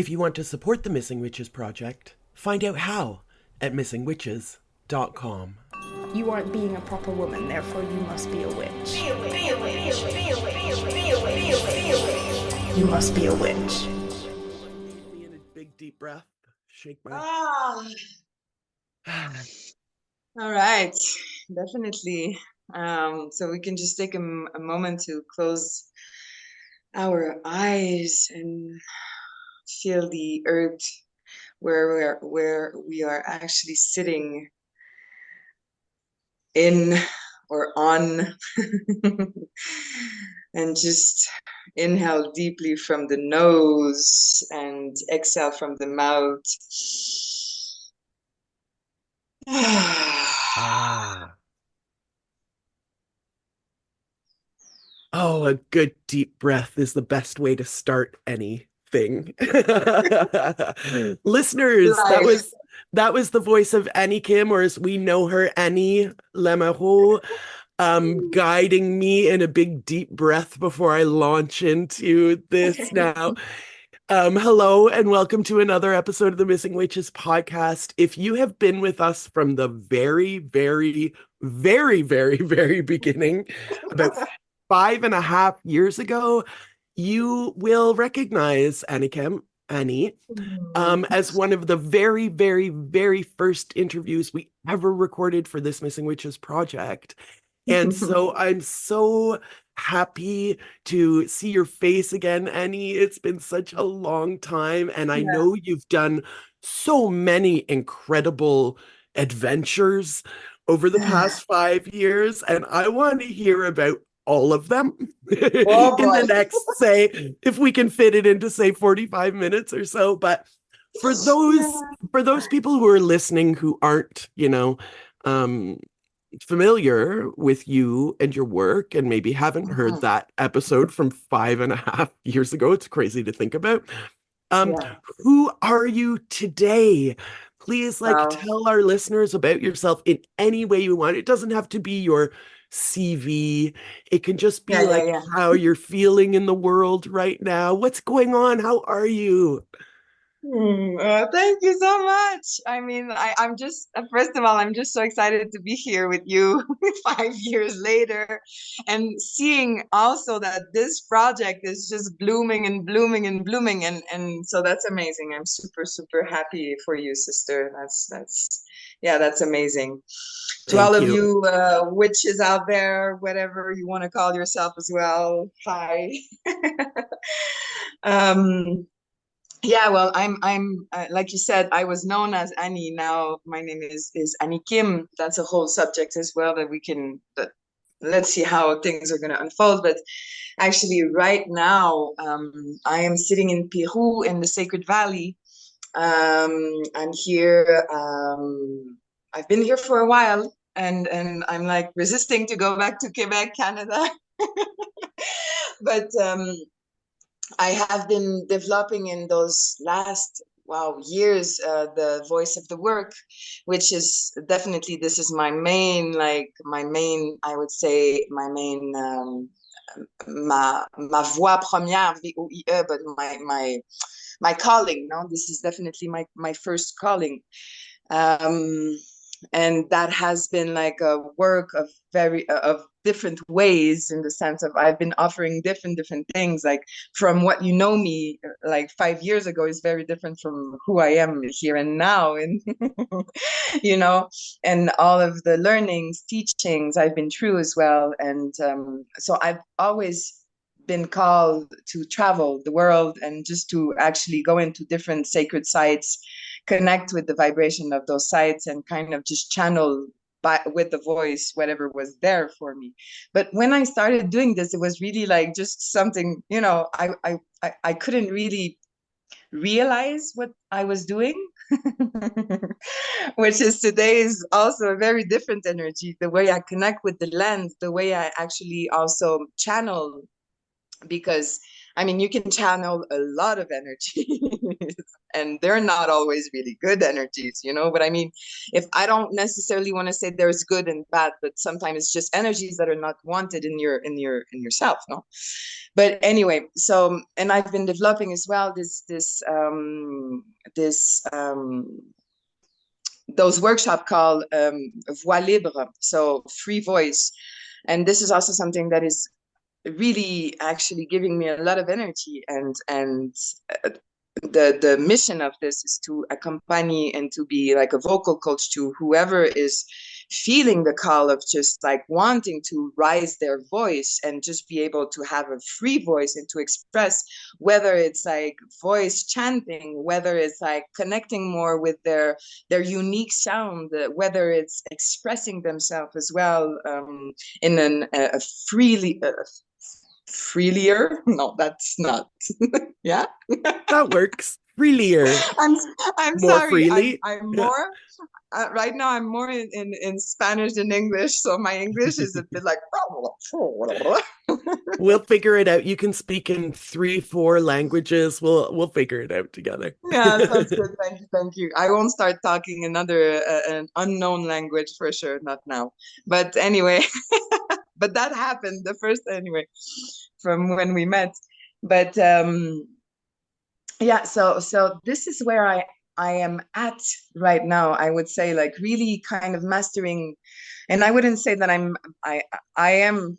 If you want to support the Missing Witches Project, find out how at missingwitches.com. You aren't being a proper woman, therefore you must be a witch. You must be a witch. Me in a big deep breath. Shake my. All right, definitely. So we can just take a moment to close our eyes and feel the earth where we are actually sitting in or on. And just inhale deeply from the nose and exhale from the mouth. Oh, a good deep breath is the best way to start anything. Listeners, that was the voice of Anikim, or as we know her, Annie Lamoureux, guiding me in a big deep breath before I launch into this now. Hello and welcome to another episode of the Missing Witches podcast. If you have been with us from the very, very, very, very, very beginning, about 5.5 years ago, you will recognize Anikim, Annie, as one of the very, very, very first interviews we ever recorded for this Missing Witches project. And so I'm so happy to see your face again, Annie. It's been such a long time, and I know you've done so many incredible adventures over the past 5 years, and I want to hear about all of them in the next, say, if we can fit it into, say, 45 minutes or so. But for those people who are listening who aren't, familiar with you and your work and maybe haven't heard that episode from 5.5 years ago, it's crazy to think about. Who are you today? Please, tell our listeners about yourself in any way you want. It doesn't have to be your CV. It can just be how you're feeling in the world right now. What's going on? How are you? Thank you so much. I mean, I'm just, first of all, I'm just so excited to be here with you 5 years later and seeing also that this project is just blooming and blooming and blooming. And so that's amazing. I'm super, super happy for you, sister. That's amazing. To all of you witches out there, whatever you want to call yourself as well, hi. Well, I'm like you said, I was known as Annie. Now my name is Anikim. That's a whole subject as well that we can. But let's see how things are going to unfold. But actually, right now, I am sitting in Peru in the Sacred Valley. I'm here. I've been here for a while, and I'm like resisting to go back to Quebec, Canada. But I have been developing in those last years the voice of the work, which is definitely, this is my main I would say my main ma voix première, VOIE, but my calling. No, this is definitely my first calling. And that has been like a work of of different ways, in the sense of I've been offering different things, like from what you know me like 5 years ago is very different from who I am here and now, and and all of the learnings, teachings I've been through as well. And so I've always been called to travel the world and just to actually go into different sacred sites, connect with the vibration of those sites, and kind of just channel with the voice whatever was there for me. But when I started doing this, it was really like just something, I couldn't really realize what I was doing, which is today is also a very different energy. The way I connect with the land, the way I actually also channel, because I mean, you can channel a lot of energies and they're not always really good energies, you know. But I mean, if I don't necessarily want to say there's good and bad, but sometimes it's just energies that are not wanted in yourself, no? But anyway, so, and I've been developing as well those workshop called voix libre, so free voice. And this is also something that is really actually giving me a lot of energy, and uh, the mission of this is to accompany and to be like a vocal coach to whoever is feeling the call of just like wanting to rise their voice and just be able to have a free voice and to express, whether it's like voice chanting, whether it's like connecting more with their unique sound, whether it's expressing themselves as well, in a freelier. No, that's not. Yeah. That works. Freelier, I'm I'm more sorry. freely. I'm Yeah. more right now. I'm more in Spanish than English, so my English is a bit like. We'll figure it out. You can speak in 3, 4 languages. We'll figure it out together. Yeah, sounds good. Thank you, thank you. I won't start talking another an unknown language for sure, not now. But anyway, but that happened the first anyway from when we met. But yeah, so this is where I am at right now. I would say like really kind of mastering, and I wouldn't say that I am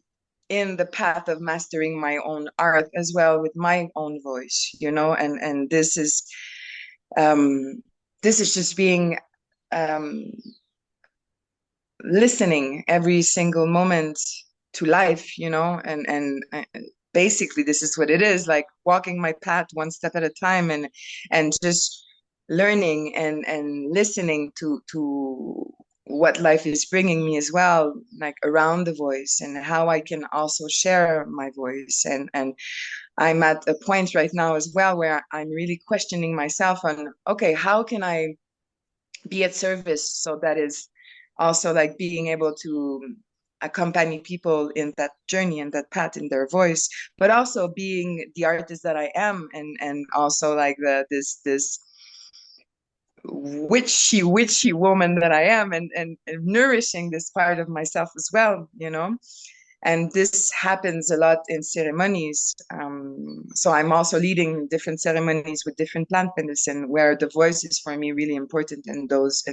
in the path of mastering my own art as well with my own voice, you know, and um this is just being um listening every single moment to life, you know, and basically this is what it is, like walking my path one step at a time, and just learning and listening to what life is bringing me as well, like around the voice and how I can also share my voice. And I'm at a point right now as well where I'm really questioning myself on, okay, how can I be at service? So that is also like being able to accompany people in that journey and that path in their voice, but also being the artist that I am, and also like this witchy woman that I am, and nourishing this part of myself as well, you know. And this happens a lot in ceremonies. So I'm also leading different ceremonies with different plant medicine, where the voice is for me really important in those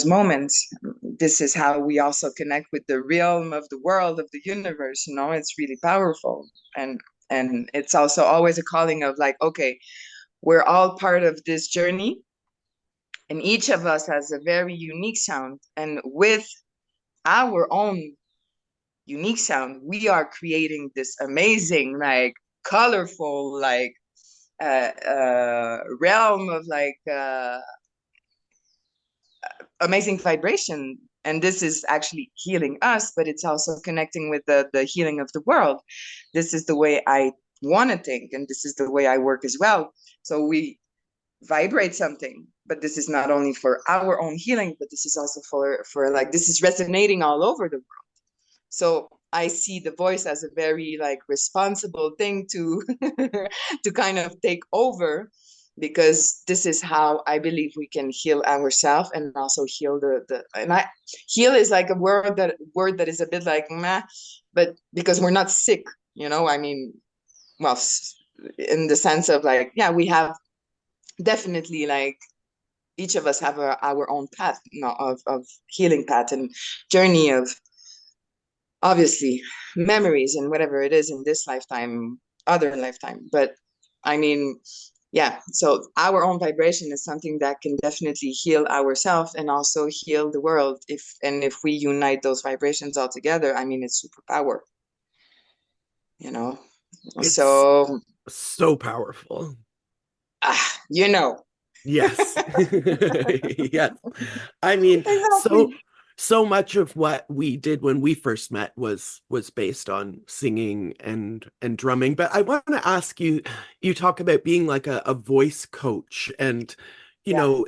moments. This is how we also connect with the realm of the world of the universe. You know, it's really powerful, and it's also always a calling of like, okay, we're all part of this journey, and each of us has a very unique sound, and with our own unique sound, we are creating this amazing, like colorful, like realm of like amazing vibration. And this is actually healing us, but it's also connecting with the healing of the world. This is the way I want to think, and this is the way I work as well. So we vibrate something, but this is not only for our own healing, but this is also for like, this is resonating all over the world. So I see the voice as a very like responsible thing to to kind of take over, because this is how I believe we can heal ourselves and also heal the and I heal is like a word that is a bit like meh, but because we're not sick, you know, I mean, well, in the sense of like, yeah, we have definitely like each of us have our own path, you know, of healing path and journey of obviously memories and whatever it is in this lifetime, other lifetime. But I mean, yeah, so our own vibration is something that can definitely heal ourselves and also heal the world, if we unite those vibrations all together. I mean, it's superpower, you know. It's So so powerful. you know. Yes. Yes. I mean, Exactly. so much of what we did when we first met was based on singing and drumming. But I want to ask you, you talk about being like a voice coach and, you Yeah. know,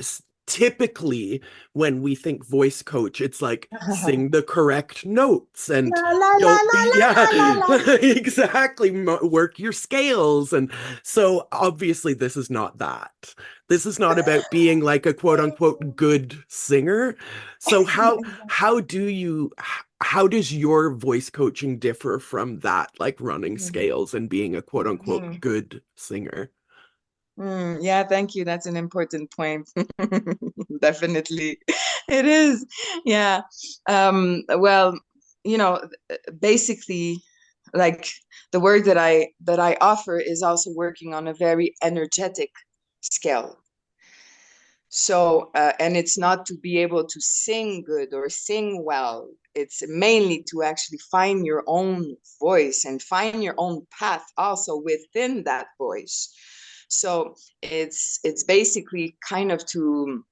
typically when we think voice coach, it's like sing the correct notes and La la la don't la be, la yeah, la la la. exactly, work your scales. And so obviously this is not that. This is not about being like a quote unquote good singer. So how do you how does your voice coaching differ from that, like running scales and being a quote unquote Mhm. good singer? Yeah, thank you. That's an important point. Definitely. It is. Yeah. Well, you know, basically, like the work that I offer is also working on a very energetic scale. So, and it's not to be able to sing good or sing well. It's mainly to actually find your own voice and find your own path also within that voice. So it's basically kind of to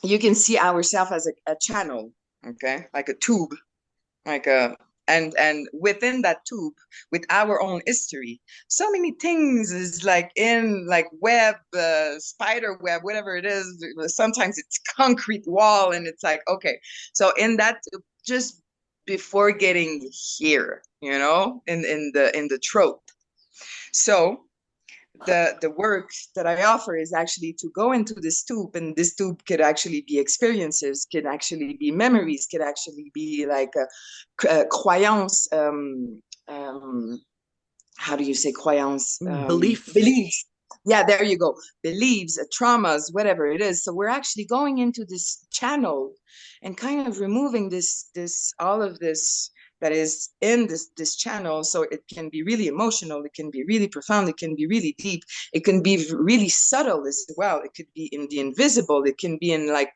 you can see ourselves as a channel, okay, like a tube, like a and within that tube with our own history so many things is like in like web spider web whatever it is. Sometimes it's concrete wall and it's like okay, so in that just before getting here, in the trope. So the work that I offer is actually to go into this tube, and this tube could actually be experiences, could actually be memories, could actually be like a croyance. How do you say croyance? Beliefs. Beliefs. Yeah, there you go. Beliefs, traumas, whatever it is. So we're actually going into this channel and kind of removing this all of this that is in this channel, so it can be really emotional, it can be really profound, it can be really deep, it can be really subtle as well, it could be in the invisible, it can be in like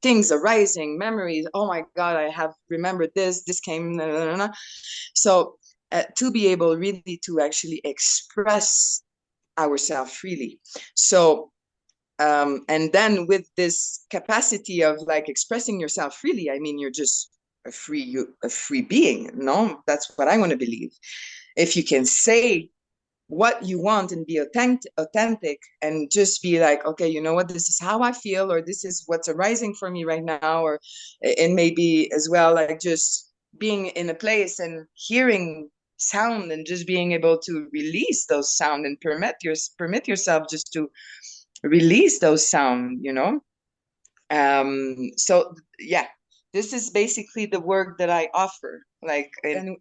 things arising, memories. Oh my god, I have remembered this came, nah, nah, nah, nah. So to be able really to actually express ourselves freely. So and then with this capacity of like expressing yourself freely, I mean, you're just a free being. No, that's what I want to believe. If you can say what you want and be authentic and just be like, okay, you know what, this is how I feel, or this is what's arising for me right now, or it may be as well like just being in a place and hearing sound and just being able to release those sound and permit yourself just to release those sound. So yeah, this is basically the work that I offer, like, and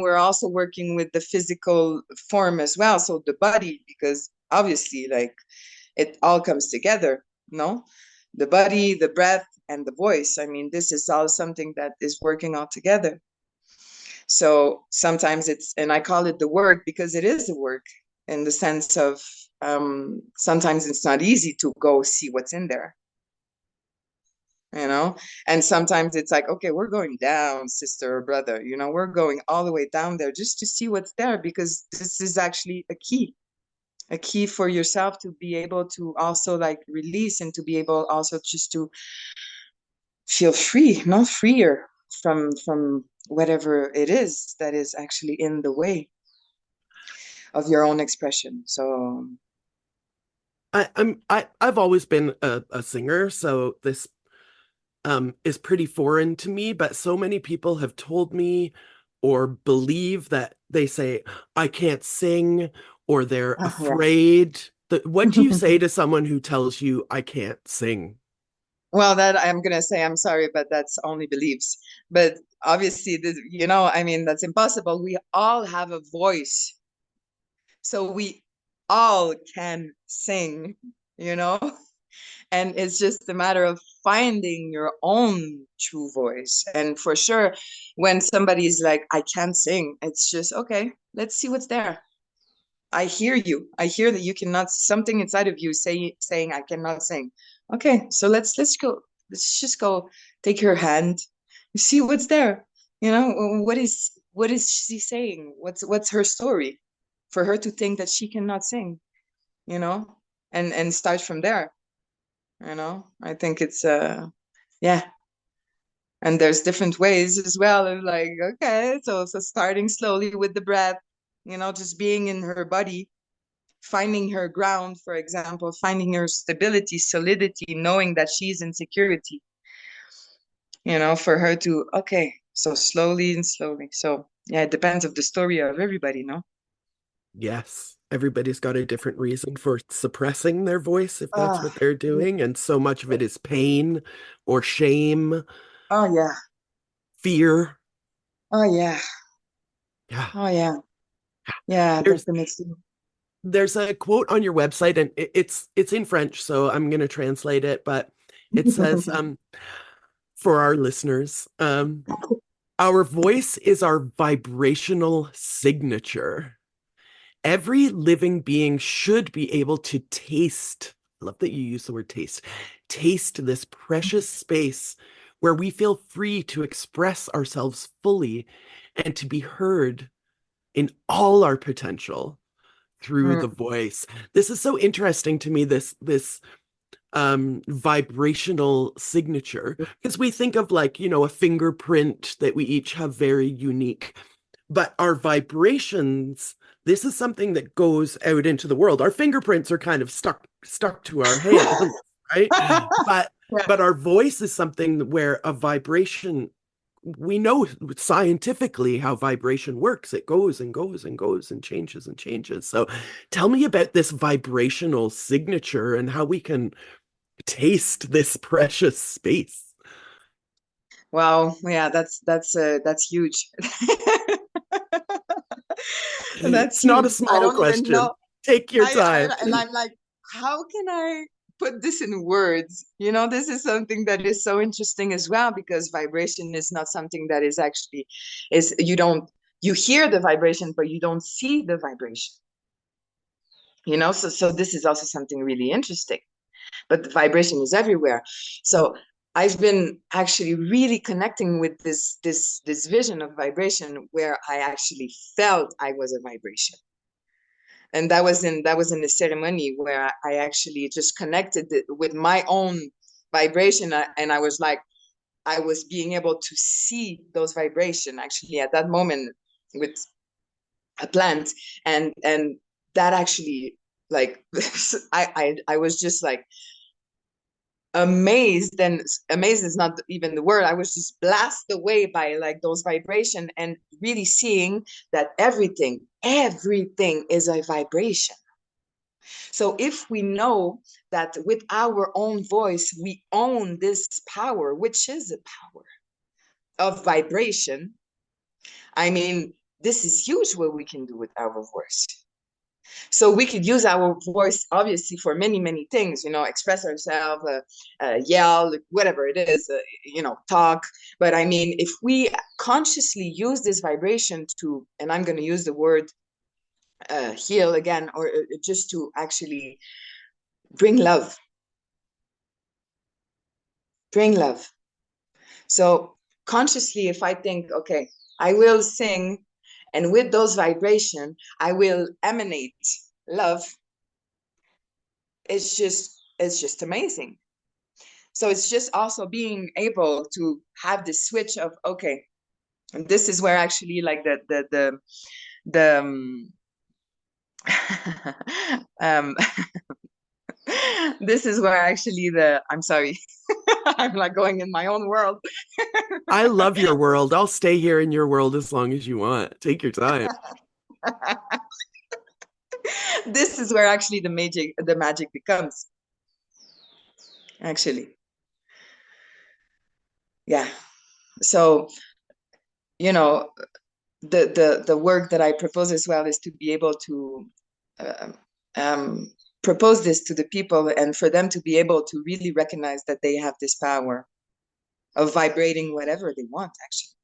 we're also working with the physical form as well, so the body, because obviously like it all comes together, no, the body, the breath, and the voice. I mean, this is all something that is working all together. So sometimes it's, and I call it the work because it is a work, in the sense of sometimes it's not easy to go see what's in there, you know and sometimes it's like, okay, we're going down, sister or brother, we're going all the way down there just to see what's there, because this is actually a key for yourself to be able to also like release, and to be able also just to feel free, not freer from whatever it is that is actually in the way of your own expression. So I've always been a singer, so this is pretty foreign to me, but so many people have told me or believe that they say I can't sing or they're yeah. afraid. What do you say to someone who tells you I can't sing? Well, that I'm gonna say, I'm sorry, but that's only beliefs. But obviously, I mean, that's impossible. We all have a voice, so we all can sing, you know? And it's just a matter of finding your own true voice. And for sure, when somebody's like, I can't sing, it's just, okay, let's see what's there. I hear you. I hear that you cannot, something inside of you saying I cannot sing. Okay, so let's go. Let's just go take her hand. See what's there. What is she saying? What's her story for her to think that she cannot sing, you know? And start from there, I think it's yeah. And there's different ways as well of like, okay, so starting slowly with the breath, just being in her body, finding her ground, for example, finding her stability, solidity, knowing that she's in security, for her to, okay, so slowly and slowly. So yeah, it depends of the story of everybody, no? Yes, everybody's got a different reason for suppressing their voice if that's what Ah, they're doing. And so much of it is pain or shame, oh yeah, fear. oh yeah, Yeah. oh yeah, yeah, There's definitely. there's a quote on your website and it's in French, so I'm going to translate it, but it says for our listeners, our voice is our vibrational signature. Every living being should be able to taste. I love that you use the word taste this precious space where we feel free to express ourselves fully and to be heard in all our potential through Mm, the voice. This is so interesting to me, this vibrational signature, because we think of like, a fingerprint that we each have very unique, but our vibrations, this is something that goes out into the world. Our fingerprints are kind of stuck to our hands, right? But yeah. but our voice is something where a vibration, we know scientifically how vibration works. It goes and goes and goes and changes and changes. So tell me about this vibrational signature and how we can taste this precious space. Wow, yeah, that's huge. That's It's not a huge. I small don't even question. know. Take your I time. and I'm like, how can I put this in words? This is something that is so interesting as well, because vibration is not something that is actually is you don't you hear the vibration, but you don't see the vibration. So this is also something really interesting. But the vibration is everywhere. So I've been actually really connecting with this vision of vibration where I actually felt I was a vibration. And that was in a ceremony where I actually just connected with my own vibration, and I was like, I was being able to see those vibration actually at that moment with a plant, and that actually, like, I was just like amazed, and amazed is not even the word. I was just blasted away by like those vibration, and really seeing that everything is a vibration. So if we know that with our own voice we own this power, which is a power of vibration, I mean, this is huge what we can do with our voice. So we could use our voice obviously for many, many things, express ourselves, yell, whatever it is, talk. But I mean, if we consciously use this vibration to, and I'm going to use the word heal again, or just to actually bring love, bring love. So consciously, if I think, okay, I will sing, and with those vibration, I will emanate love. It's just amazing. So it's just also being able to have this switch of, okay, and this is where actually like the um this is where actually I'm sorry, I'm like going in my own world. I love your world. I'll stay here in your world as long as you want. Take your time. This is where actually the magic becomes, actually. Yeah. So, you know, the work that I propose as well is to be able to uh, um, propose this to the people, and for them to be able to really recognize that they have this power of vibrating whatever they want, actually.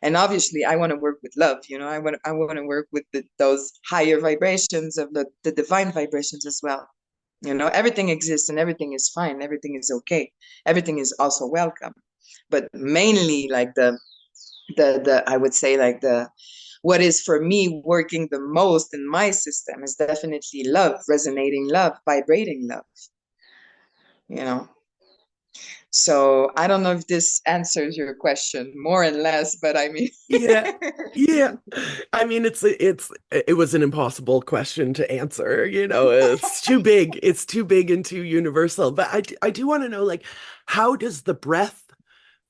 And obviously, I want to work with love. I want to work with those higher vibrations of the divine vibrations as well. Everything exists and everything is fine. Everything is okay. Everything is also welcome. But mainly, like the I would say, like what is for me working the most in my system is definitely love, resonating love, vibrating love. You know. So I don't know if this answers your question more and less, but I mean, Yeah. Yeah. I mean, it was an impossible question to answer, it's too big. It's too big and too universal. But I do want to know, like, how does the breath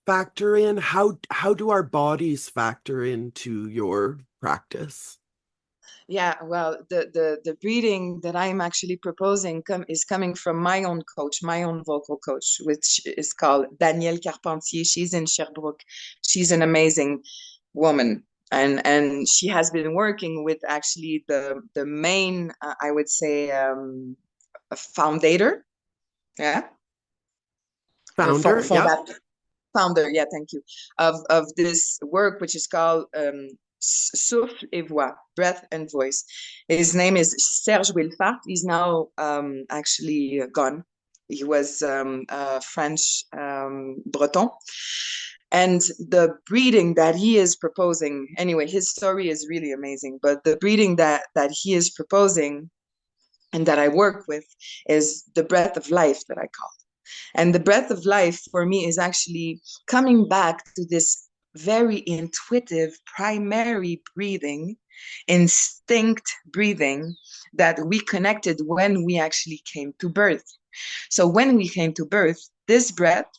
factor in? How do our bodies factor into your practice? yeah, well, the breathing that I'm actually proposing is coming from my own coach, my own vocal coach, which is called Danielle Carpentier. She's in Sherbrooke. She's an amazing woman, and she has been working with actually the main, I would say, a founder, yeah, or Founder, yeah. founder, yeah, thank you, of this work, which is called Souffle et Voix, Breath and Voice. His name is Serge Wilfart. He's now actually gone. He was French Breton. And the breeding that he is proposing, anyway, his story is really amazing. But the breeding that he is proposing and that I work with is the breath of life that I call. And the breath of life for me is actually coming back to this very intuitive primary breathing, instinct breathing that we connected when we actually came to birth. So when we came to birth, this breath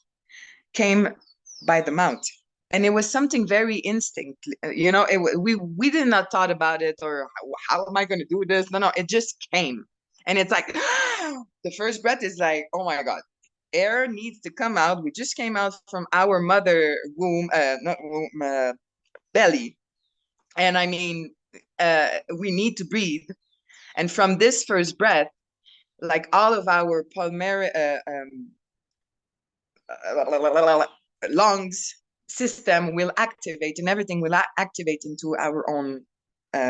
came by the mouth. And it was something very instinct, we did not thought about it or how am I going to do this? No, it just came. And it's like, the first breath is like, oh my God, air needs to come out. We just came out from our mother womb, not womb, belly. And I mean, we need to breathe. And from this first breath, like all of our pulmonary lungs system will activate and everything will activate into our own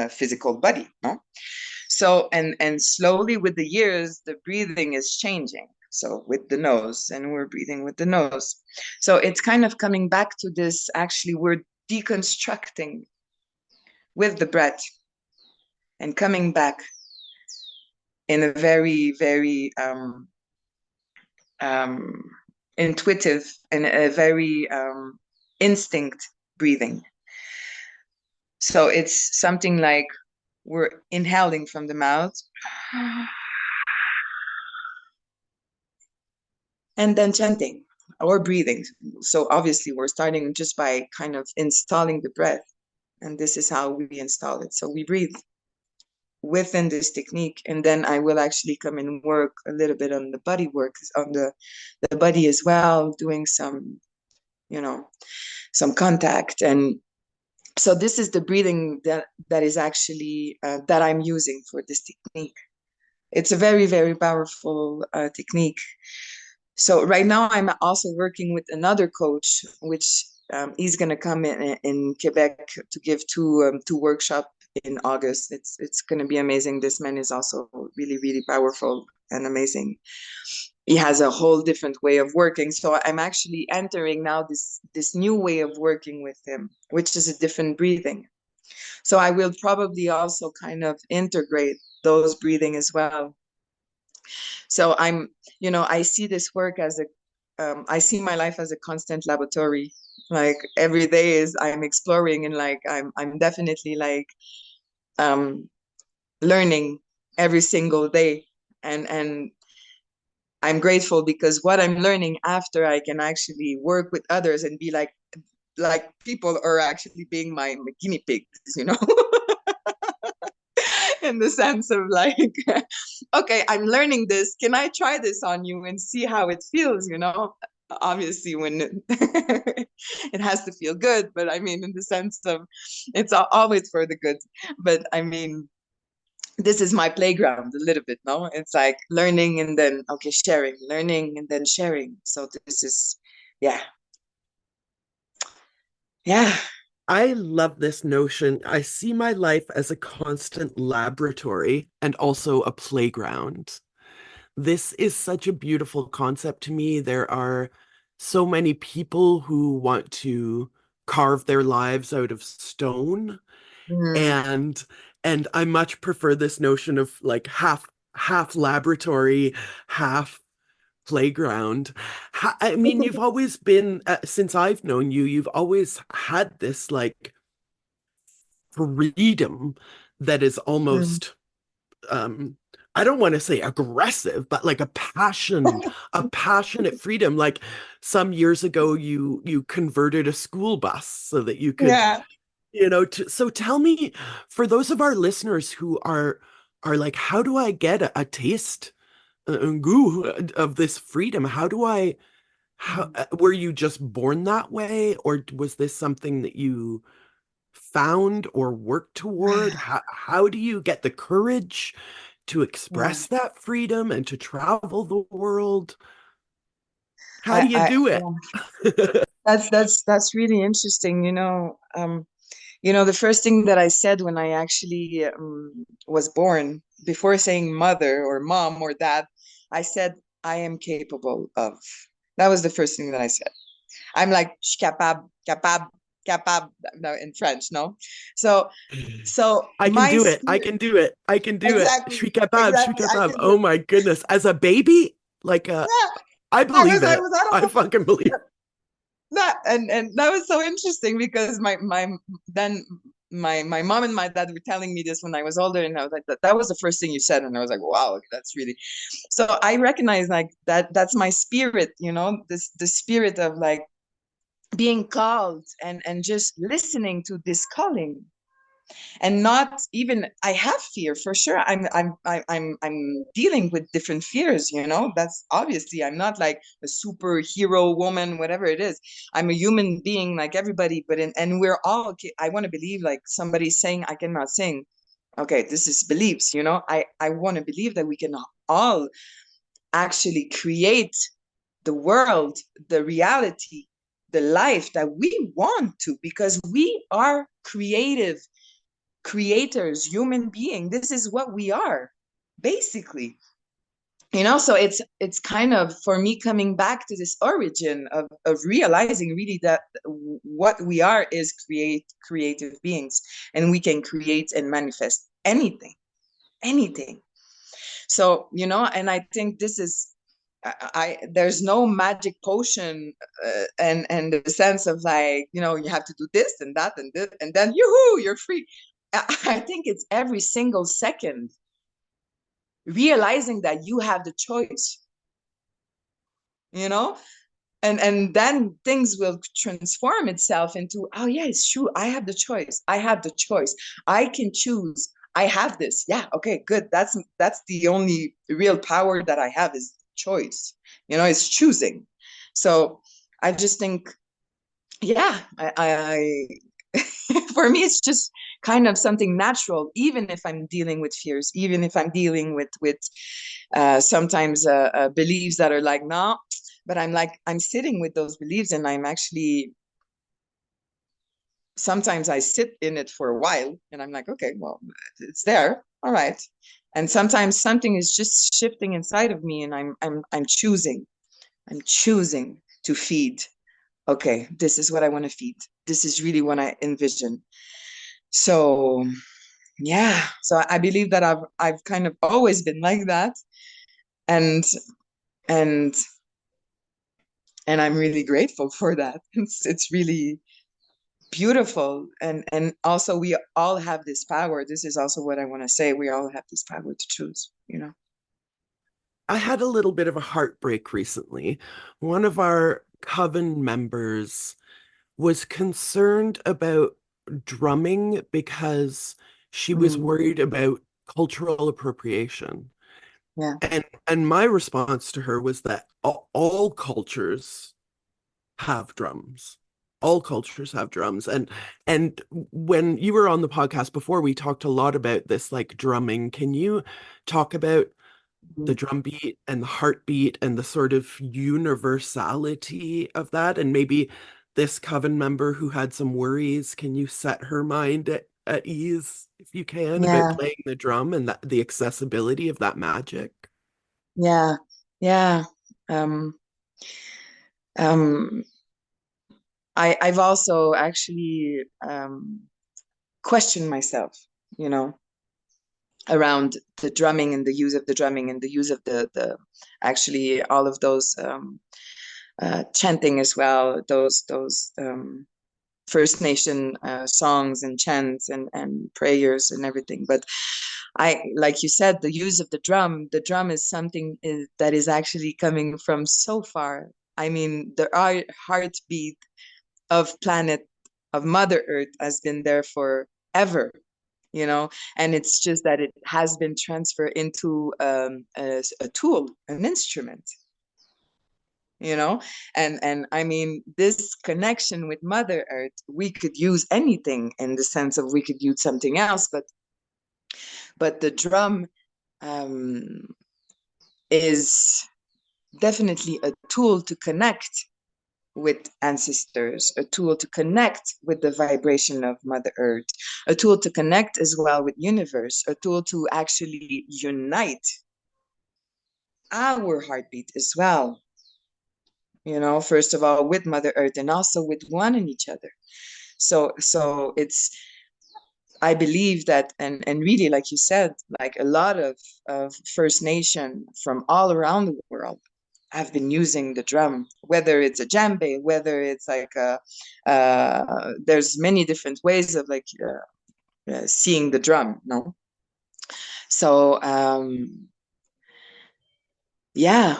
physical body. No? So, and slowly with the years, the breathing is changing. So with the nose, and we're breathing with the nose. So it's kind of coming back to this, actually, we're deconstructing with the breath and coming back in a very, very um, intuitive and a very instinct breathing. So it's something like we're inhaling from the mouth and then chanting or breathing. So obviously we're starting just by kind of installing the breath. And this is how we install it. So we breathe within this technique. And then I will actually come and work a little bit on the body work, on the body as well, doing some, some contact. And so this is the breathing that is actually, that I'm using for this technique. It's a very, very powerful technique. So right now I'm also working with another coach, which he's going to come in Quebec to give two workshops in August. It's going to be amazing. This man is also really, really powerful and amazing. He has a whole different way of working. So I'm actually entering now this new way of working with him, which is a different breathing. So I will probably also kind of integrate those breathing as well. So I see this work as I see my life as a constant laboratory. Like every day is I'm exploring and like I'm definitely like um, learning every single day. And I'm grateful because what I'm learning after I can actually work with others and be like people are actually being my guinea pigs. In the sense of like, okay, I'm learning this. Can I try this on you and see how it feels? Obviously, when it has to feel good, but I mean, in the sense of it's always for the good. But I mean, this is my playground a little bit, no? It's like learning and then, okay, sharing, learning and then sharing. So this is, yeah, yeah. I love this notion. I see my life as a constant laboratory and also a playground. This is such a beautiful concept to me. There are so many people who want to carve their lives out of stone, Mm, and I much prefer this notion of like half laboratory, half playground. I mean, you've always been, since I've known you, you've always had this like freedom that is Mm. almost, I don't want to say aggressive, but like a passionate freedom. Like some years ago, you converted a school bus so that you could, Yeah. so tell me, for those of our listeners who are like, how do I get a taste, goo of this freedom? How do I, how Mm. were you just born that way, or was this something that you found or worked toward? How do you get the courage to Yeah. express that freedom and to travel the world? How do I, you I, do it? yeah. That's really interesting. The first thing that I said when I actually was born, before saying mother or mom or dad, I said I am capable of. That was the first thing that I said. I'm like "Je suis capable, capable, capable," no, in French, no. So, so I can my do it. I spirit, can do it. I can do it. Je exactly, suis capable. Je suis exactly. I capable. can do Oh it. my goodness. As a baby, like Yeah, I believe I it. was, I don't I know. fucking believe it. That and that was so interesting because then my mom and my dad were telling me this when I was older, and I was like, that was the first thing you said, and I was like, wow, that's really. So I recognize like that's my spirit, this the spirit of like being called and just listening to this calling, and not even I have fear for sure. I'm dealing with different fears. That's obviously I'm not like a superhero woman, whatever it is. I'm a human being like everybody, and we're all okay. I want to believe like somebody's saying I cannot sing. Okay, this is beliefs. I want to believe that we can all actually create the world, the reality, the life that we want to, because we are creators, human being. This is what we are, basically. So it's kind of for me coming back to this origin of realizing really that what we are is creative beings, and we can create and manifest anything, anything. So and I think this is there's no magic potion, and the sense of like you have to do this and that and this and then you're free. I think it's every single second realizing that you have the choice, you know and then things will transform itself into, oh yeah, it's true, I have the choice, I have the choice, I can choose, I have this. Yeah, okay, good. That's the only real power that I have, is choice. It's choosing. So I just think, yeah, for me it's just kind of something natural, even if I'm dealing with fears, even if I'm dealing with sometimes beliefs that are like, no, but I'm sitting with those beliefs, and I'm actually, sometimes I sit in it for a while, and I'm like, okay, well, it's there, all right. And sometimes something is just shifting inside of me, and I'm choosing to feed. Okay, this is what I want to feed. This is really what I envision. So yeah, so I believe that I've kind of always been like that, and and and I'm really grateful for that. It's really beautiful, and also we all have this power. This is also what I want to say. We all have this power to choose. I had a little bit of a heartbreak recently. One of our coven members was concerned about drumming because she was Mm, worried about cultural appropriation. yeah, And my response to her was that all cultures have drums. All cultures have drums. And when you were on the podcast before, we talked a lot about this like drumming. Can you talk about the mm, drum beat and the heartbeat and the sort of universality of that? And maybe this coven member who had some worries, can you set her mind at ease, if you can, about yeah, playing the drum and the accessibility of that magic? yeah, yeah. Um, um, I've also actually questioned myself, you know, around the drumming and the use of the drumming and the use of the actually all of those chanting as well, those First Nation songs and chants and prayers and everything. But like you said, the use of the drum is something that is actually coming from so far. I mean, the heartbeat of planet of Mother Earth has been there forever, and it's just that it has been transferred into a tool, an instrument, and I mean, this connection with Mother Earth, we could use anything in the sense of we could use something else, but the drum um, is definitely a tool to connect with ancestors, a tool to connect with the vibration of Mother Earth, a tool to connect as well with universe, a tool to actually unite our heartbeat as well. First of all with Mother Earth and also with one and each other. So it's, I believe that, and really, like you said, like a lot of First Nation from all around the world have been using the drum, whether it's a djembe, whether it's like there's many different ways of like seeing the drum, no? So yeah,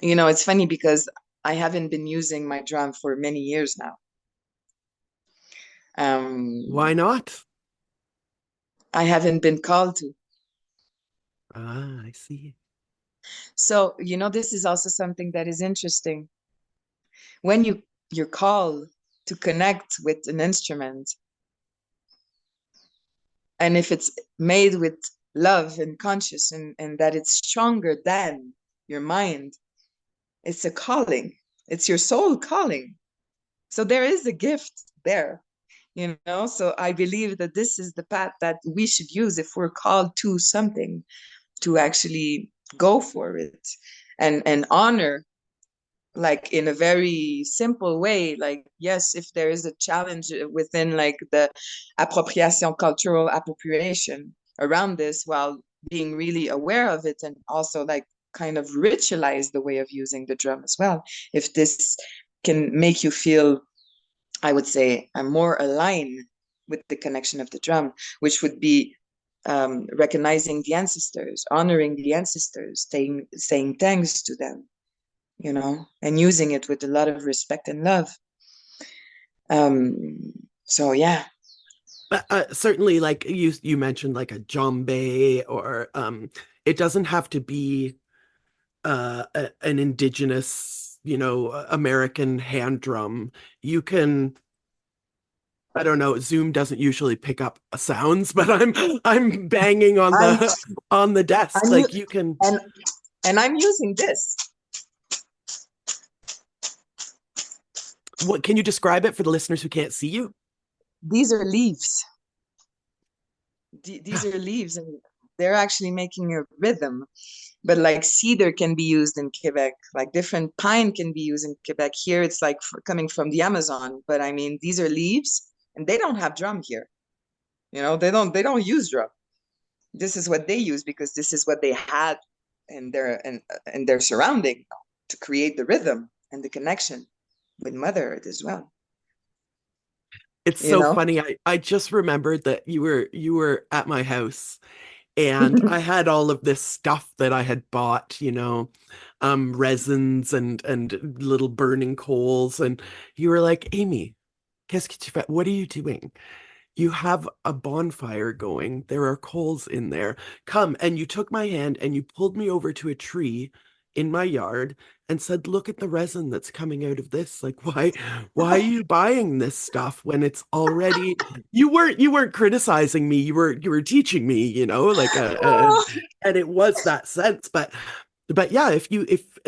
it's funny because I haven't been using my drum for many years now. Why not? I haven't been called to. Ah, I see. So, this is also something that is interesting. When you're called to connect with an instrument, and if it's made with love and conscious and that it's stronger than your mind, it's a calling. It's your soul calling. So there is a gift there, So I believe that this is the path that we should use if we're called to something, to actually go for it and honor, like in a very simple way. Like, yes, if there is a challenge within like the appropriation, cultural appropriation around this, while being really aware of it, and also like kind of ritualize the way of using the drum as well. If this can make you feel, I would say, I'm more aligned with the connection of the drum, which would be recognizing the ancestors, honoring the ancestors, saying thanks to them, and using it with a lot of respect and love. So yeah. Certainly, like you mentioned, like a djembe, or it doesn't have to be an indigenous, American hand drum. You can, I don't know, Zoom doesn't usually pick up sounds, but I'm banging on I'm the desk. I'm Like you can. and and I'm using this. What can you describe it for the listeners who can't see you? These are leaves. These are leaves, and they're actually making a rhythm. But like cedar can be used in Quebec, like different pine can be used in Quebec. Here it's like coming from the Amazon, but I mean, these are leaves, and they don't have drum here. They don't use drum. This is what they use because this is what they had in their surrounding to create the rhythm and the connection with Mother Earth as well. It's You so know? funny. I just remembered that you were at my house, and I had all of this stuff that I had bought, resins and little burning coals, and you were like, Amy, qu'est-ce que tu fais? What are you doing? You have a bonfire going. There are coals in there. Come. And you took my hand and you pulled me over to a tree in my yard and said, look at the resin that's coming out of this. Like, why are you buying this stuff when it's already, you weren't criticizing me. You were teaching me, like Oh, and it was that sense. But yeah, if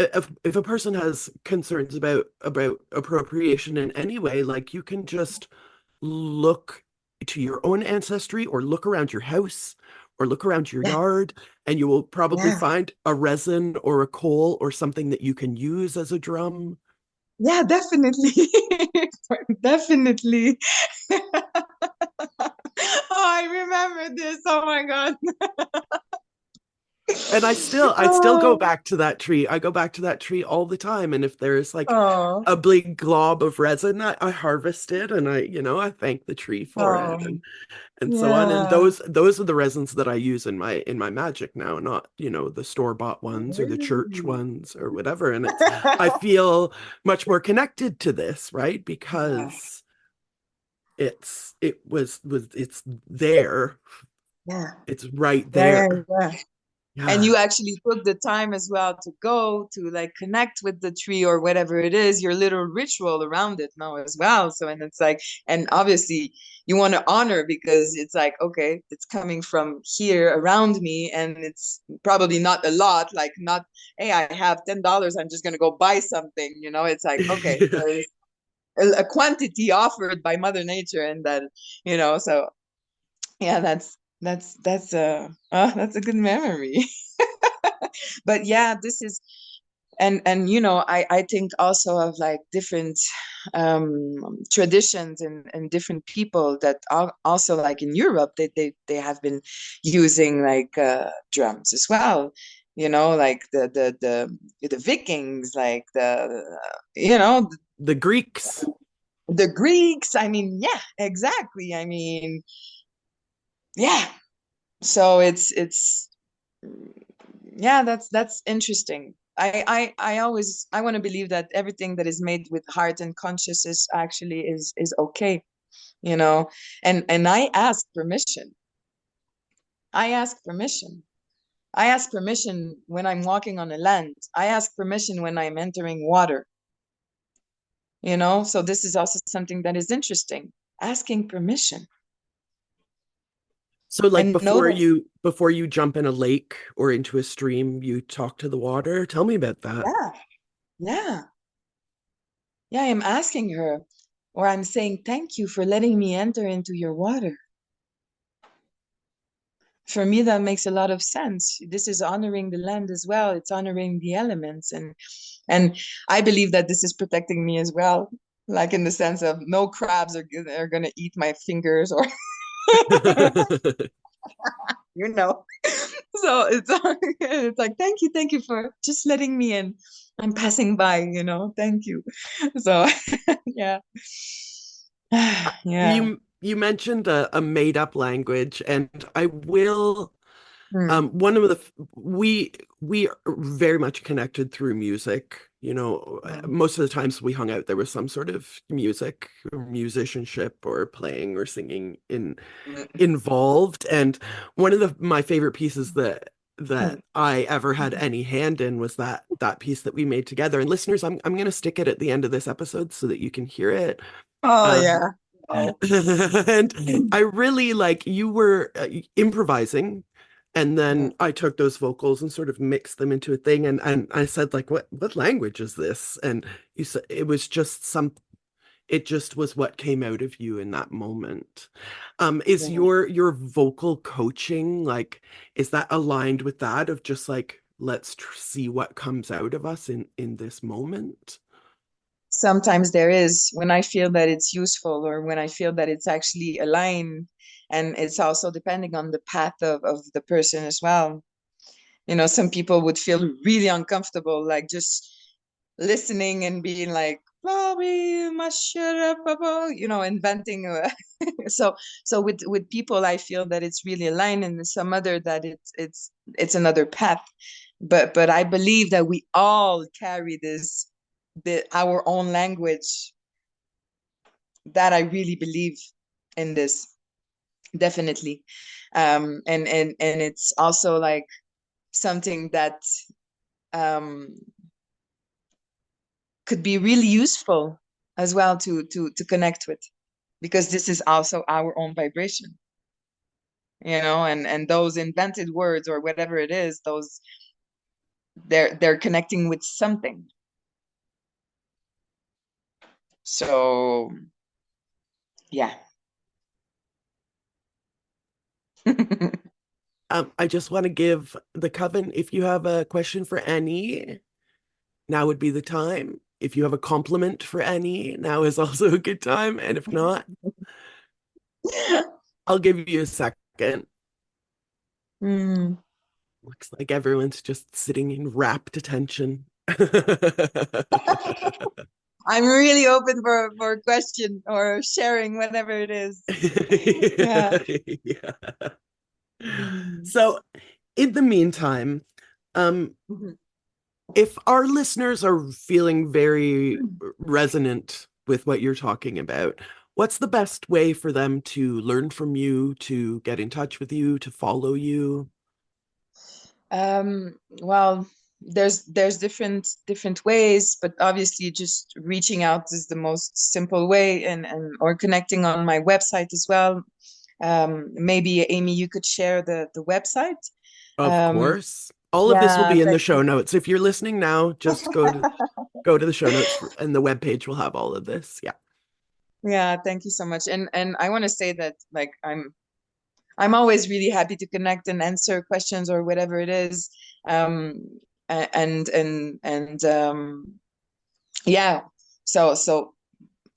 a person has concerns about appropriation in any way, like you can just look to your own ancestry, or look around your house, or look around your yeah, yard, and you will probably yeah, find a resin or a coal or something that you can use as a drum. yeah, definitely. Definitely. I remember this. Oh my God. And I still go Oh, back to that tree. I go back to that tree all the time. And if there's like oh, a big glob of resin, I harvest it and I thank the tree for oh, it and so on. And yeah. those are the resins that I use in my magic now, not, the store-bought ones or the church Really? ones or whatever. And I feel much more connected to this, right? Yeah, Because it's there. yeah, It's right yeah, yeah, there. yeah. And Yeah. you actually took the time as well to go to like connect with the tree or whatever it is, your little ritual around it now as well. So, and it's like, and obviously you want to honor because it's like, okay, it's coming from here around me and it's probably not a lot, like not, hey, I have $10, I'm just gonna go buy something, it's like, okay, there is a quantity offered by Mother Nature and that, so yeah, that's a good memory. But yeah, this is and I think also of like different traditions and different people that also like in Europe they have been using like drums as well, like the Vikings, like The Greeks. the Greeks. I mean, yeah, exactly. I mean, yeah. So it's yeah, that's interesting. I want to believe that everything that is made with heart and conscious is actually is okay, you know. And I ask permission. I ask permission. I ask permission when I'm walking on a land. I ask permission when I'm entering water, So this is also something that is interesting. Asking permission So like and know that, before you jump in a lake or into a stream, you talk to the water. Tell me about that. yeah, yeah, yeah, I'm asking her, or I'm saying thank you for letting me enter into your water. For me, that makes a lot of sense. This is honoring the land as well. It's honoring the elements, and I believe that this is protecting me as well, like in the sense of no crabs are gonna eat my fingers or you know. So it's like thank you for just letting me in. I'm passing by, Thank you. So yeah, yeah. You mentioned a made up language, and I will Hmm. one of the we are very much connected through music. Most of the times we hung out, there was some sort of music or musicianship or playing or singing involved. And one of my favorite pieces that I ever had any hand in was that piece that we made together. And listeners, I'm going to stick it at the end of this episode so that you can hear it. Oh Um, yeah. Oh. and I really like you were improvising, and then I took those vocals and sort of mixed them into a thing. And I said, like, what language is this? And you said it was just it just was what came out of you in that moment. Is Yeah. your vocal coaching, like, is that aligned with that of just like, let's see what comes out of us in this moment? Sometimes there is when I feel that it's useful or when I feel that it's actually aligned, and it's also depending on the path of the person as well. Some people would feel really uncomfortable, like just listening and being like, "Oh, we must shut up," inventing. So, so with people, I feel that it's really aligned, and some other that it's another path. But I believe that we all carry our own language. That I really believe in this, definitely. And it's also like something that um could be really useful as well to connect with, because this is also our own vibration, and those invented words or whatever it is, those they're connecting with something. So yeah. I just want to give the coven, if you have a question for Annie, now would be the time. If you have a compliment for Annie, now is also a good time. And if not, I'll give you a second. Mm. Looks like everyone's just sitting in rapt attention. I'm really open for a question or sharing, whatever it is. Yeah. Yeah. Mm. So, in the meantime, um, Mhm. if our listeners are feeling very resonant with what you're talking about, what's the best way for them to learn from you, to get in touch with you, to follow you? Well, there's different ways, but obviously just reaching out is the most simple way, and or connecting on my website as well. Maybe Amy, you could share the website. Of Um, course. All of this will yeah, be in the thank show notes. If you're listening now, just go to the show notes and the webpage will have all of this. Yeah. yeah, thank you so much. And I want to say that like I'm always really happy to connect and answer questions or whatever it is. And yeah. So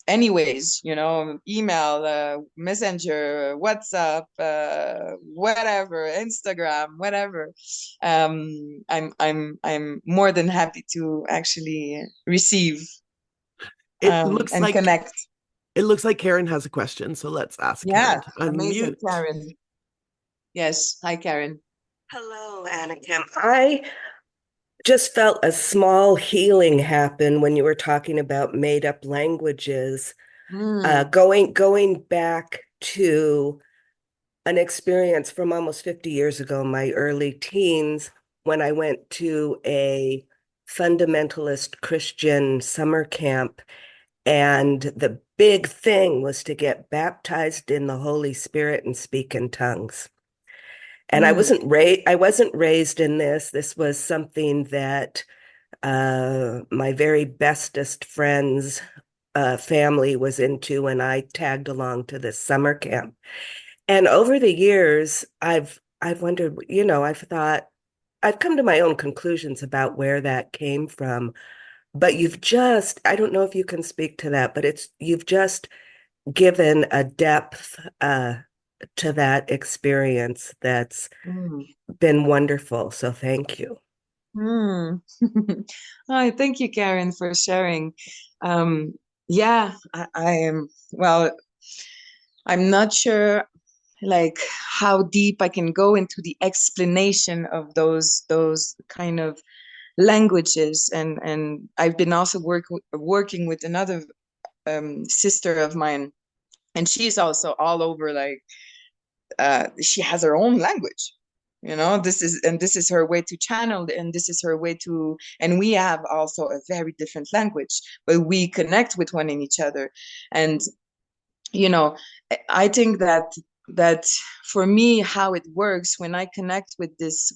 anyways, email, messenger, WhatsApp, whatever, Instagram, whatever. I'm more than happy to actually receive It looks and like connect. it looks like Karen has a question, so let's ask Yeah, Karen to amazing, unmute. Karen. Yes, hi, Karen. Hello, Anikim. I just felt a small healing happen when you were talking about made up languages. Mm, Going back to an experience from almost 50 years ago, my early teens, when I went to a fundamentalist Christian summer camp, and the big thing was to get baptized in the Holy Spirit and speak in tongues. And mm, I wasn't raised in this. This was something that my very bestest friend's family was into, and I tagged along to this summer camp. And over the years, I've wondered, I've thought I've come to my own conclusions about where that came from. But I don't know if you can speak to that, but you've just given a depth to that experience that's mm, been wonderful. So thank you. mm. Hi, thank you, Karen, for sharing. Um, yeah, I am, well, I'm not sure like how deep I can go into the explanation of those kind of languages, and I've been also working with another sister of mine, and she's also all over like she has her own language. This is her way to channel, and this is her way to, and we have also a very different language, but we connect with one in each other. And you know I think that for me, how it works when I connect with this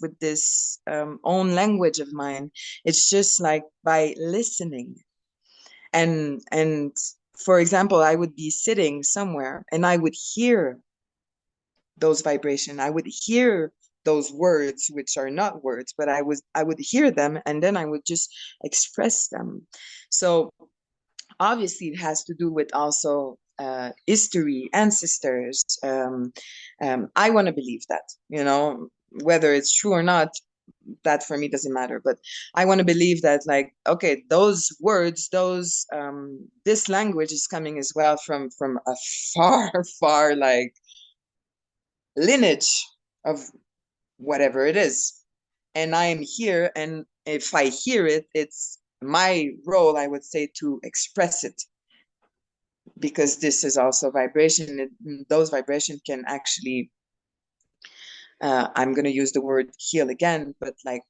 own language of mine, it's just like by listening. And for example, I would be sitting somewhere and I would hear those vibrations. I would hear those words, which are not words, but I would hear them, and then I would just express them. So obviously it has to do with also history, ancestors. I want to believe that, whether it's true or not, that for me doesn't matter. But I want to believe that, like, okay, those words, those this language is coming as well from a far, far like lineage of whatever it is. And I am here, and if I hear it, it's my role, I would say, to express it, because this is also vibration. Those vibration can actually, I'm going to use the word heal again, but like,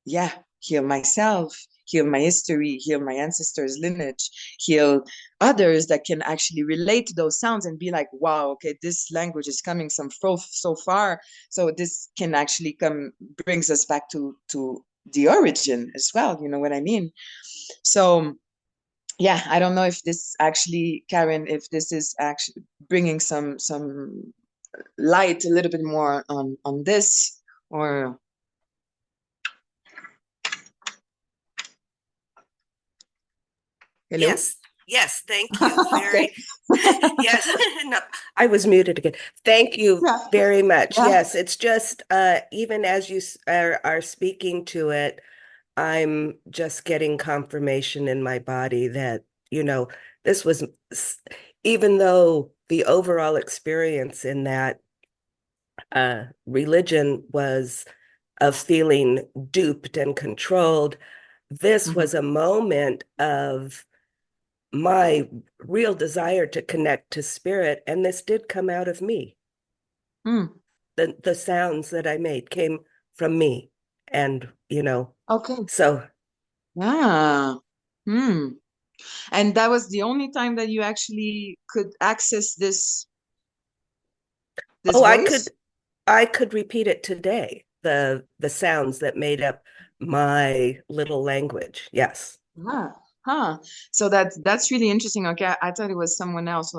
yeah, heal myself, heal my history, heal my ancestors' lineage, heal others that can actually relate to those sounds and be like, wow, okay, this language is coming so far. So this can actually brings us back to the origin as well. You know what I mean? So yeah, I don't know if this actually, Karen, if this is actually bringing some light a little bit more on this, or hello? Yes, Yes, thank you. Okay. Very, yes. No, I was muted again. Thank you Yeah. very much. Yeah. Yes, it's just even as you are speaking to it, I'm just getting confirmation in my body that, you know, this was, even though the overall experience in that religion was of feeling duped and controlled, this Mhm. was a moment of my real desire to connect to spirit, and this did come out of me. Mm. The sounds that I made came from me, and Okay. so Yeah. Hmm. And that was the only time that you actually could access this oh, voice? I could repeat it today. The sounds that made up my little language. Yes. Huh. Huh. So that's really interesting. Okay, I thought it was someone else,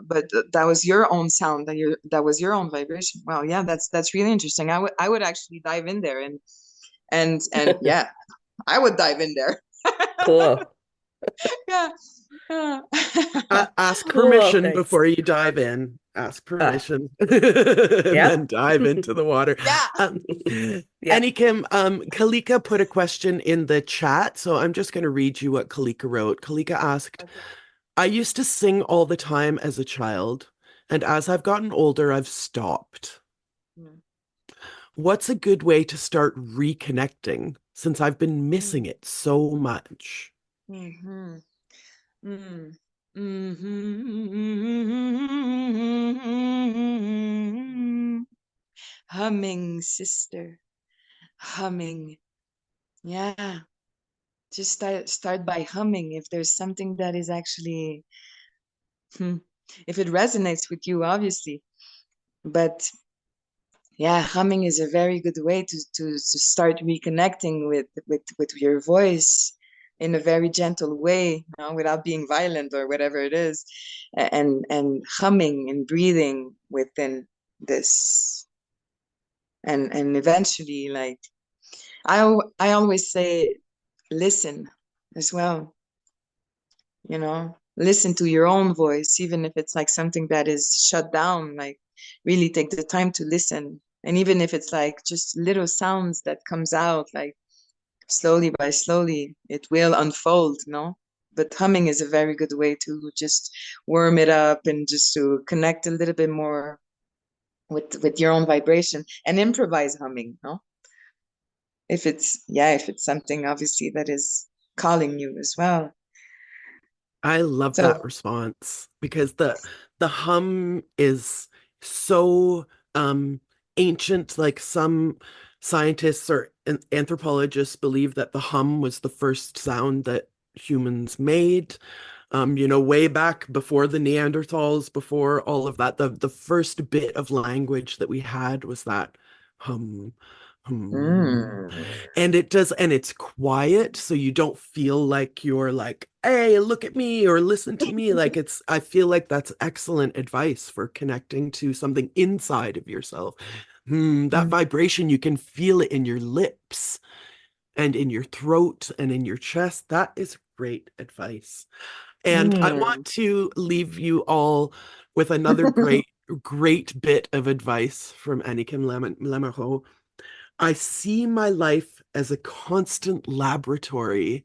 but that was your own sound, that was your own vibration. Well, yeah, that's really interesting. I would actually dive in there and yeah, I would dive in there. Cool. Yeah. Yeah. Ask Cool. permission Thanks. before you dive in. Ask Uh, permission and then yep. dive into the water. Yeah. Um, Yep. Anikim, Kalika put a question in the chat, so I'm just going to read you what Kalika wrote. Kalika asked, Okay. I used to sing all the time as a child, and as I've gotten older, I've stopped. Mm. What's a good way to start reconnecting since I've been missing Mm. it so much? Mhm. Mm. Mhm. Humming, sister. Humming. Yeah. Just start by humming if there's something that is actually if it resonates with you, obviously. But yeah, humming is a very good way to start reconnecting with your voice in a very gentle way, without being violent or whatever it is, and humming and breathing within this, and eventually, like I always say, listen as well. Listen to your own voice, even if it's like something that is shut down, like really take the time to listen. And even if it's like just little sounds that comes out, like slowly by slowly, it will unfold, no? But humming is a very good way to just warm it up and just to connect a little bit more with your own vibration and improvise humming, no? If it's something obviously that is calling you as well. I love that So, response because the hum is so ancient. Like some scientists or anthropologists believe that the hum was the first sound that humans made. Way back before the Neanderthals, before all of that, the first bit of language that we had was that hum, hum. mm. And it does, and it's quiet, so you don't feel like you're like, hey, look at me or listen to me. Like I feel like that's excellent advice for connecting to something inside of yourself. That vibration, you can feel it in your lips and in your throat and in your chest. That is great advice. And I want Mm. to leave you all with another great, great bit of advice from Anikim Lamoureux. I see my life as a constant laboratory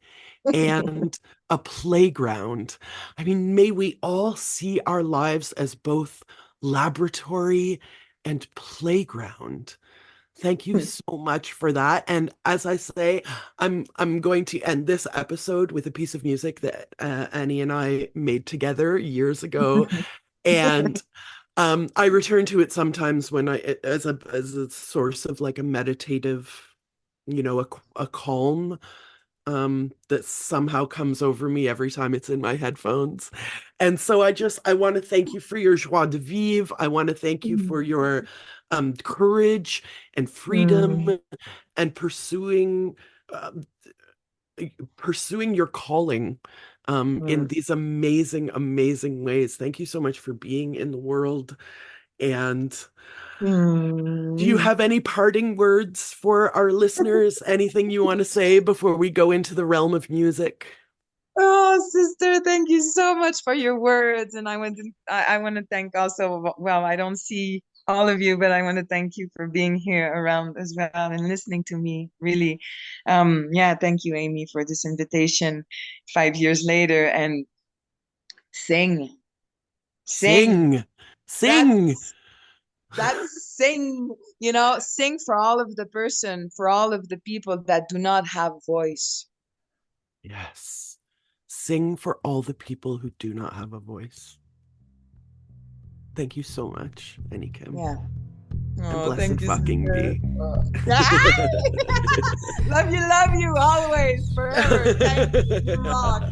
and a playground. I mean, may we all see our lives as both laboratory and playground. Thank you so much for that. And as I say, I'm going to end this episode with a piece of music that Annie and I made together years ago. And I return to it sometimes when as a source of like a meditative, a calm that somehow comes over me every time it's in my headphones. And so I want to thank you for your joie de vivre. I want to thank you for your courage and freedom Mm. and um, pursuing your calling in Mm. these amazing, amazing ways. Thank you so much for being in the world. And do you Mm. have any parting words for our listeners? Anything you want to say before we go into the realm of music? Oh, sister, thank you so much for your words. And I want to thank also, well, I don't see all of you, but I want to thank you for being here around as well and listening to me, really. Yeah, thank you, Amy, for this invitation 5 years later. And sing, sing. Sing, sing. That's that's sing, you know, sing for all of for all of the people that do not have voice. Yes. Sing for all the people who do not have a voice. Thank you so much, Anikim. Yeah. And Oh, blessed thank you, fucking sister. be. Love you always, forever. Thank you. You rock.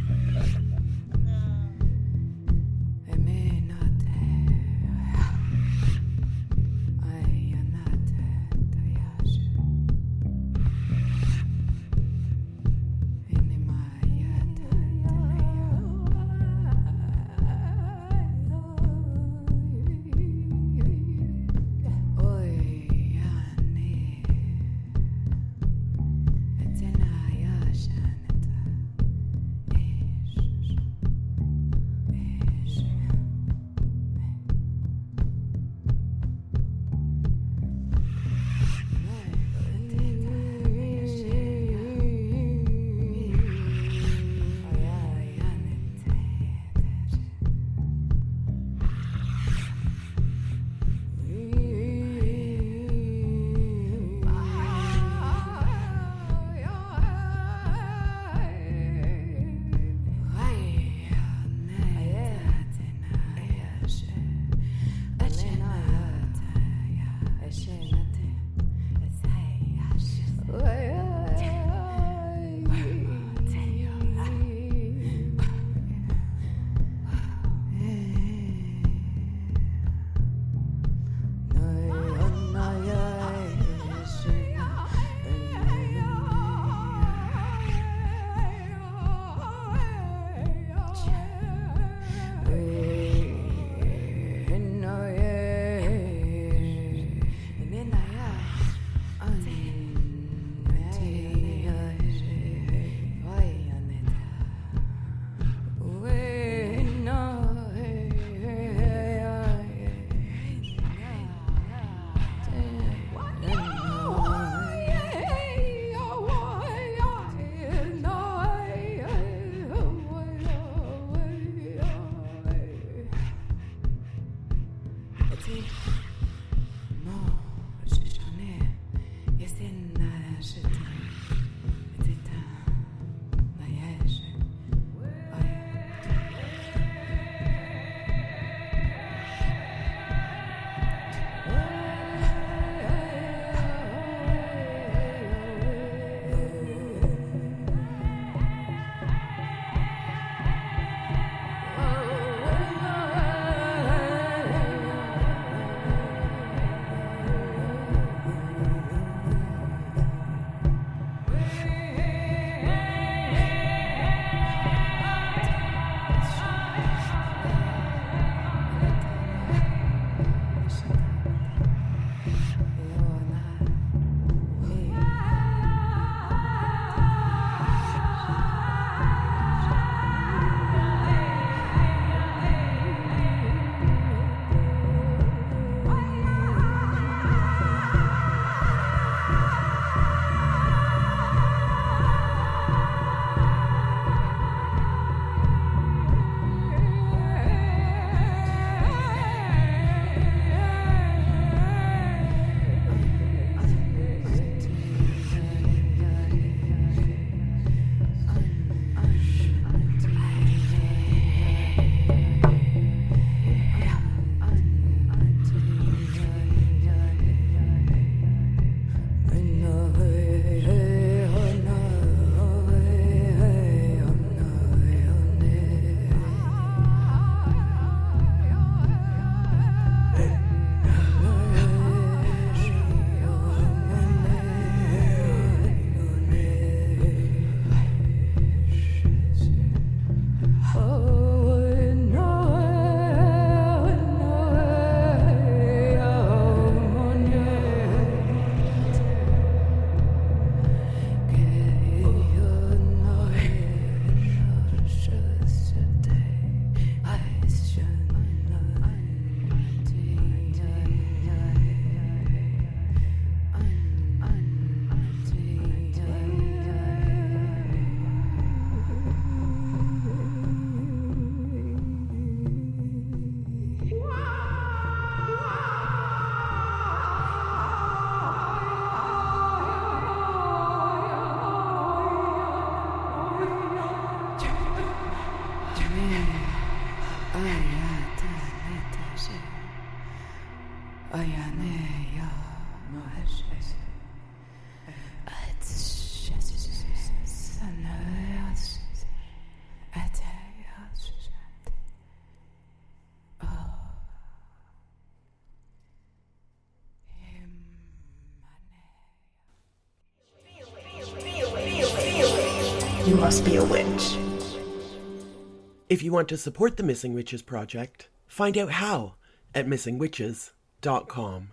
must be a witch. If you want to support the Missing Witches Project, find out how at missingwitches.com.